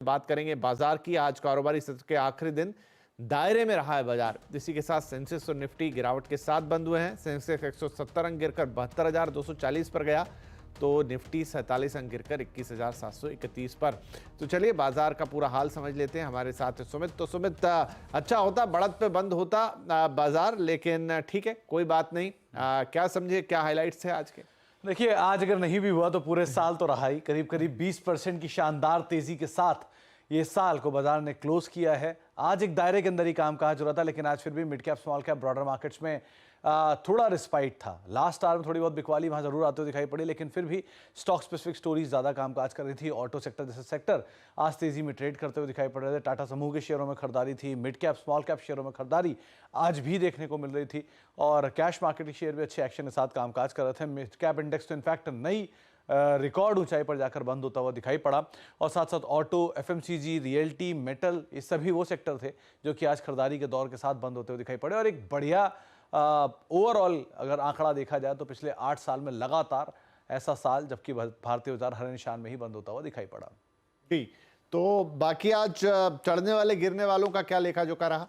बात करेंगे बाजार की। आज कारोबारी सत्र के आखिरी दिन दायरे में रहा है बाजार। इसी के साथ सेंसेक्स और निफ्टी गिरावट के साथ बंद हुए हैं। सेंसेक्स 170 अंक गिरकर 72,240 पर गया, तो निफ्टी 47 अंक गिरकर 21,731 पर। तो चलिए बाजार का पूरा हाल समझ लेते हैं। हमारे साथ है सुमित। तो सुमित, अच्छा होता बढ़त पे बंद होता बाजार, लेकिन ठीक है, कोई बात नहीं। क्या समझे, क्या हाईलाइट्स थे आज के? देखिए, आज अगर नहीं भी हुआ तो पूरे साल तो रहा ही। करीब करीब 20% की शानदार तेजी के साथ ये साल को बाजार ने क्लोज किया है। आज एक दायरे के अंदर ही कामकाज हो रहा था, लेकिन आज फिर भी mid cap small cap broader markets में थोड़ा रिस्पाइट था। लास्ट आवर में थोड़ी बहुत बिकवाली वहां जरूर आते हुए दिखाई पड़ी, लेकिन फिर भी स्टॉक स्पेसिफिक स्टोरीज ज्यादा कामकाज कर रही थी। ऑटो सेक्टर जैसे सेक्टर आज तेजी में ट्रेड करते हुए दिखाई पड़ रहे थे। टाटा समूह के शेयरों में खरीदारी थी, मिड कैप स्मॉल कैप शेयरों में खरीदारी आज भी देखने को मिल रही थी, और कैश मार्केट के शेयर भी अच्छे एक्शन के साथ कामकाज कर रहे थे। मिड कैप इंडेक्स तो इनफैक्ट नई रिकॉर्ड ऊंचाई पर जाकर बंद होता हुआ दिखाई पड़ा, और साथ साथ ऑटो, एफएमसीजी, रियल्टी, मेटल, ये सभी वो सेक्टर थे जो कि आज खरीदारी के दौर के साथ बंद होते हुए दिखाई पड़े। और एक बढ़िया ओवरऑल अगर आंकड़ा देखा जाए तो पिछले 8 साल में लगातार ऐसा साल जबकि भारतीय बाजार हरे निशान में ही बंद होता हुआ दिखाई पड़ा। जी, तो बाकी आज चढ़ने वाले गिरने वालों का क्या लेखा जोखा रहा?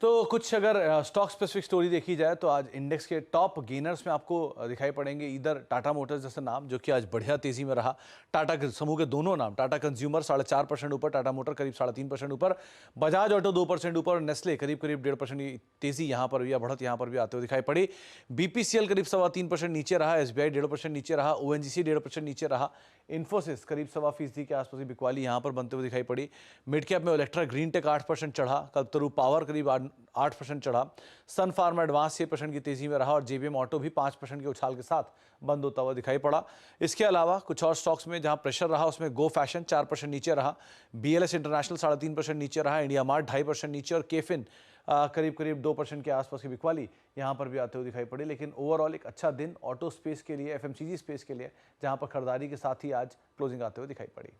तो कुछ अगर स्टॉक स्पेसिफिक स्टोरी देखी जाए तो आज इंडेक्स के टॉप गेनर्स में आपको दिखाई पड़ेंगे इधर टाटा मोटर्स जैसे नाम, जो कि आज बढ़िया तेजी में रहा। टाटा के समूह के दोनों नाम, टाटा कंज्यूमर 4.5% ऊपर, टाटा मोटर करीब 3.5% ऊपर, बजाज ऑटो 2% ऊपर, और नेस्ले करीब 1.5% की तेजी यहाँ पर भी या बढ़त यहाँ पर भी आते हुए दिखाई पड़ी। बीपीसीएल करीब 3.25% नीचे रहा, एसबीआई 1.5% नीचे रहा, ओएनजीसी 1.5% नीचे रहा, इन्फोसिस करीब 1.25% के आसपास की बिकवाली यहाँ पर बनते हुए दिखाई पड़ी। मिड कैप में इलेक्ट्रा ग्रीन टेक 8% चढ़ा, कल्पतरू पावर करीब 8% चढ़ा, सन फार्मा एडवांस 6% की तेजी में रहा, और जेबीएम ऑटो भी 5% के उछाल के साथ बंद होता हुआ दिखाई पड़ा। इसके अलावा कुछ और स्टॉक्स में जहां प्रेशर रहा उसमें गो फैशन 4% नीचे रहा, बीएलएस इंटरनेशनल 3.5% नीचे रहा, इंडिया मार्ट 2.5% नीचे, और केफिन करीब करीब 2% के आसपास की बिकवाली यहाँ पर भी आते हुए दिखाई पड़ी। लेकिन ओवरऑल एक अच्छा दिन ऑटो स्पेस के लिए, एफएमसीजी स्पेस के लिए, जहां पर खरीदारी के साथ ही आज क्लोजिंग आते हुए दिखाई पड़ी।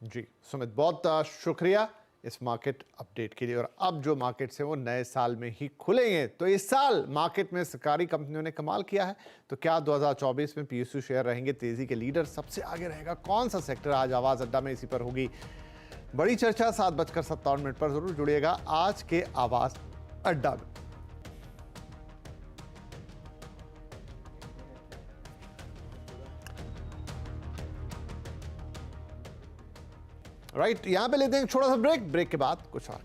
जी सुमित, बहुत शुक्रिया इस मार्केट अपडेट के लिए। और अब जो मार्केट्स हैं वो नए साल में ही खुलेंगे, तो इस साल मार्केट में सरकारी कंपनियों ने कमाल किया है। तो क्या 2024 में पीएसयू शेयर रहेंगे तेजी के लीडर? सबसे आगे रहेगा कौन सा सेक्टर? आज आवाज अड्डा में इसी पर होगी बड़ी चर्चा। 7:57 पर जरूर जुड़िएगा आज के आवाज अड्डा में। राइट, यहां पे लेते हैं एक छोटा सा ब्रेक के बाद कुछ और